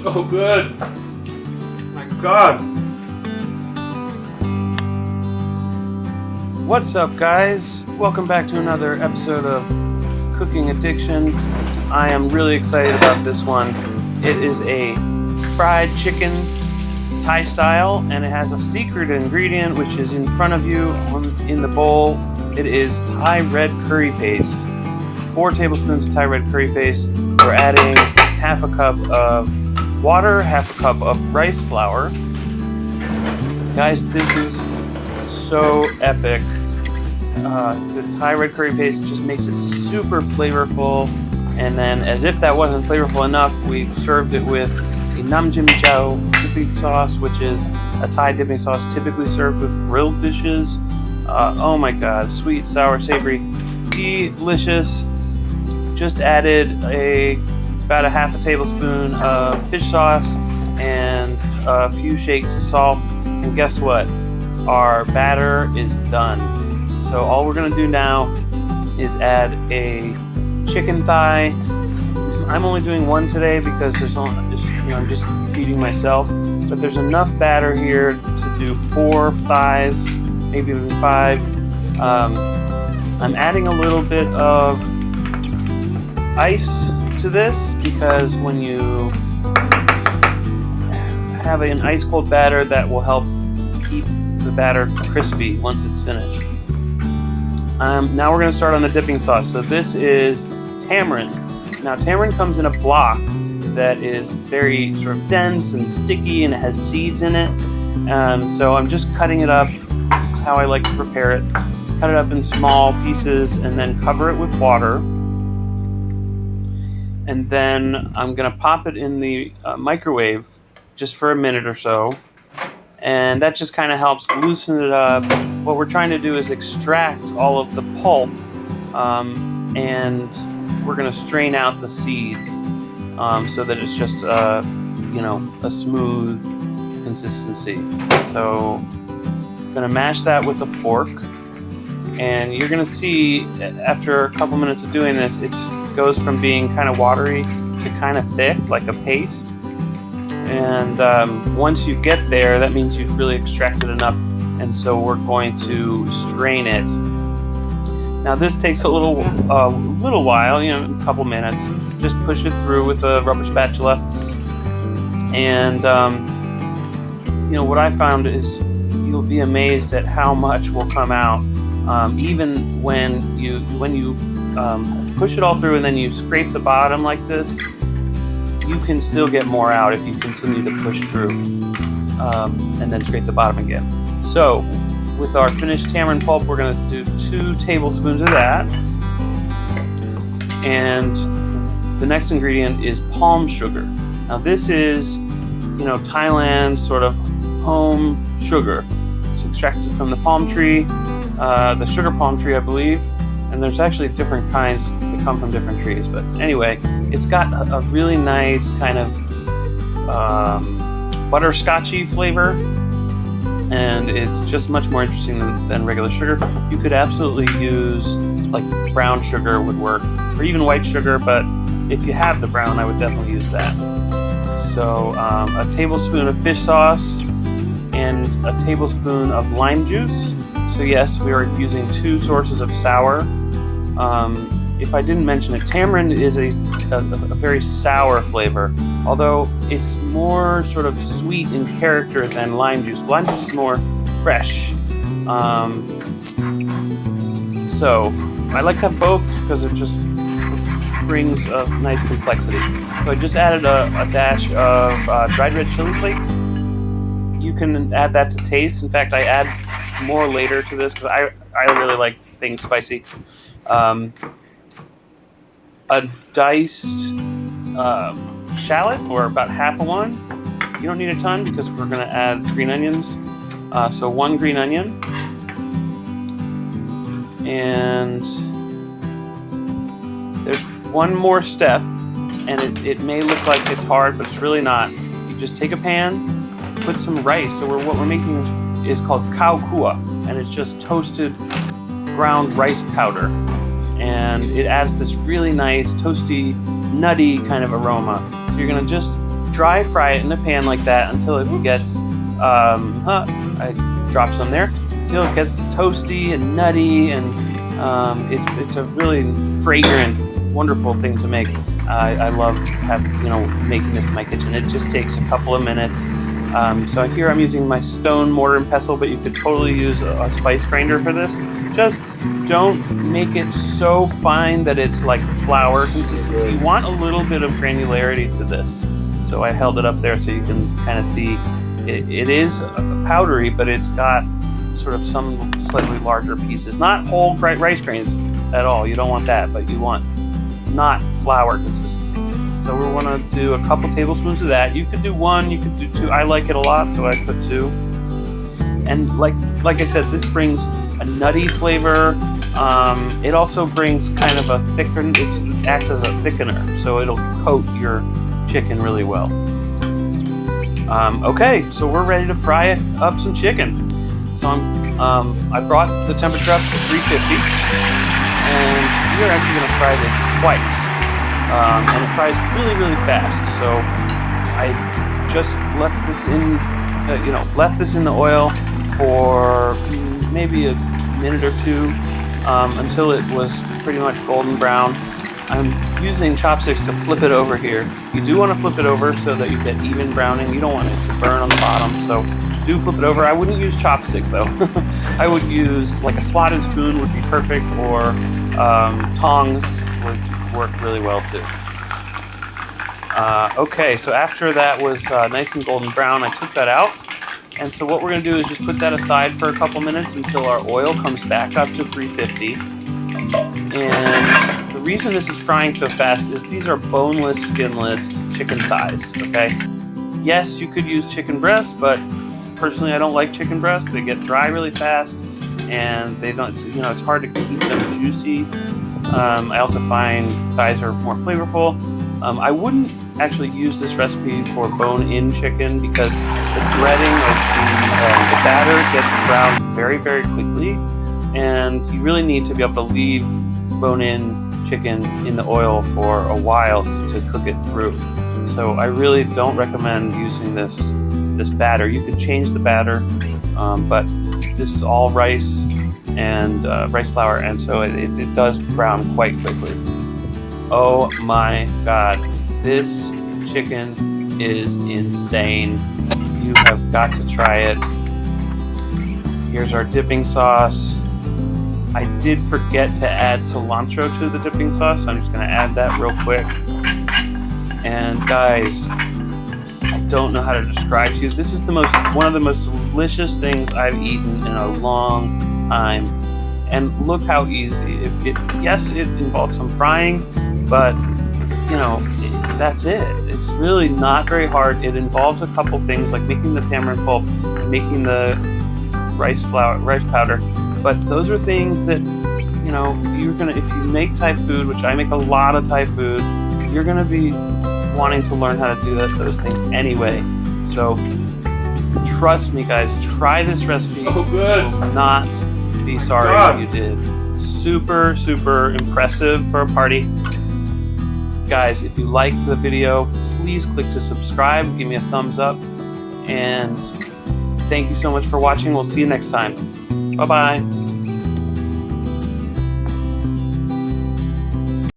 So good. My God. What's up, guys? Welcome back to another episode of Cooking Addiction. I am really excited about this one. It is a fried chicken Thai style, and it has a secret ingredient which is in front of you in the bowl. It is Thai red curry paste. 4 tablespoons of Thai red curry paste. We're adding half a cup of water, half a cup of rice flour. Guys, this is so epic. The Thai red curry paste just makes it super flavorful. And then, as if that wasn't flavorful enough, we've served it with a Jaew dipping sauce, which is a Thai dipping sauce typically served with grilled dishes. Oh my God, sweet, sour, savory, delicious. Just added about a half a tablespoon of fish sauce and a few shakes of salt. And guess what? Our batter is done. So all we're gonna do now is add a chicken thigh. I'm only doing one today because I'm just feeding myself. But there's enough batter here to do 4 thighs, maybe even 5. I'm adding a little bit of ice to this because when you have an ice cold batter, that will help keep the batter crispy once it's finished. Now we're going to start on the dipping sauce. So this is tamarind. Now tamarind comes in a block that is very sort of dense and sticky and it has seeds in it. So I'm just cutting it up. This is how I like to prepare it. Cut it up in small pieces and then cover it with water. And then I'm going to pop it in the microwave just for a minute or so. And that just kind of helps loosen it up. What we're trying to do is extract all of the pulp, and we're going to strain out the seeds so that it's just a smooth consistency. So I'm going to mash that with a fork, and you're going to see after a couple minutes of doing this, it goes from being kind of watery to kind of thick, like a paste. And once you get there, that means you've really extracted enough, and so we're going to strain it. Now this takes a little while, a couple minutes. Just push it through with a rubber spatula, and what I found is you'll be amazed at how much will come out, even when you push it all through and then you scrape the bottom like this. You can still get more out if you continue to push through and then scrape the bottom again. So with our finished tamarind pulp, we're going to do 2 tablespoons of that. And the next ingredient is palm sugar. Now this is, Thailand's sort of home sugar. It's extracted from the palm tree, the sugar palm tree, I believe. And there's actually different kinds that come from different trees. But anyway, it's got a really nice kind of butterscotchy flavor. And it's just much more interesting than regular sugar. You could absolutely use, like, brown sugar would work. Or even white sugar, but if you have the brown, I would definitely use that. So a tablespoon of fish sauce and a tablespoon of lime juice. So yes, we are using 2 sources of sour. If I didn't mention it, tamarind is a very sour flavor, although it's more sort of sweet in character than lime juice. Lime juice is more fresh. So I like to have both because it just brings a nice complexity. So I just added a dash of dried red chili flakes. You can add that to taste. In fact, I add more later to this because I really like things spicy. A diced shallot, or about half of one. You don't need a ton because we're going to add green onions. So 1 green onion. And there's one more step, and it may look like it's hard, but it's really not. You just take a pan, put some rice. So what we're making is called khao kua, and it's just toasted ground rice powder. And it adds this really nice, toasty, nutty kind of aroma. So you're going to just dry fry it in a pan like that until it gets, I drop some there, until it gets toasty and nutty, and it's a really fragrant, wonderful thing to make. I love making this in my kitchen. It just takes a couple of minutes. So here I'm using my stone mortar and pestle, but you could totally use a spice grinder for this. Just don't make it so fine that it's like flour consistency. You want a little bit of granularity to this. So I held it up there so you can kind of see it is powdery, but it's got sort of some slightly larger pieces. Not whole rice grains at all. You don't want that, but you want not flour consistency. So we want to do a couple tablespoons of that. You could do 1, you could do 2. I like it a lot, so I put 2. And like I said, this brings a nutty flavor. It also brings kind of a thicker, it acts as a thickener, so it'll coat your chicken really well. Okay, so we're ready to fry up some chicken. So I brought the temperature up to 350, and we're actually going to fry this twice. And it fries really, really fast. So I just left this in the oil for maybe a minute or 2 until it was pretty much golden brown. I'm using chopsticks to flip it over here. You do want to flip it over so that you get even browning. You don't want it to burn on the bottom, so do flip it over. I wouldn't use chopsticks though. I would use like a slotted spoon would be perfect, or tongs would work really well too. Okay, so after that was nice and golden brown, I took that out. And so what we're going to do is just put that aside for a couple minutes until our oil comes back up to 350. And the reason this is frying so fast is these are boneless, skinless chicken thighs, okay? Yes, you could use chicken breasts, but personally I don't like chicken breasts. They get dry really fast, and they don't, it's hard to keep them juicy. I also find thighs are more flavorful. I wouldn't actually use this recipe for bone-in chicken because the breading of the batter gets browned very, very quickly, and you really need to be able to leave bone-in chicken in the oil for a while to cook it through. So I really don't recommend using this batter. You could change the batter, but this is all rice and rice flour, and so it does brown quite quickly. Oh my God, this chicken is insane. You have got to try it. Here's our dipping sauce. I did forget to add cilantro to the dipping sauce. I'm just going to add that real quick. And guys, I don't know how to describe to you. This is one of the most delicious things I've eaten in a long time. And look how easy. Yes, it involves some frying, but that's it. It's really not very hard. It involves a couple things like making the tamarind pulp and making the rice powder. But those are things that, if you make Thai food, which I make a lot of Thai food, you're gonna be wanting to learn how to do those things anyway. So trust me, guys, try this recipe. Oh, good. You will not be sorry that you did. Super, super impressive for a party. Guys, if you like the video, please click to subscribe, give me a thumbs up, and thank you so much for watching. We'll see you next time. Bye-bye.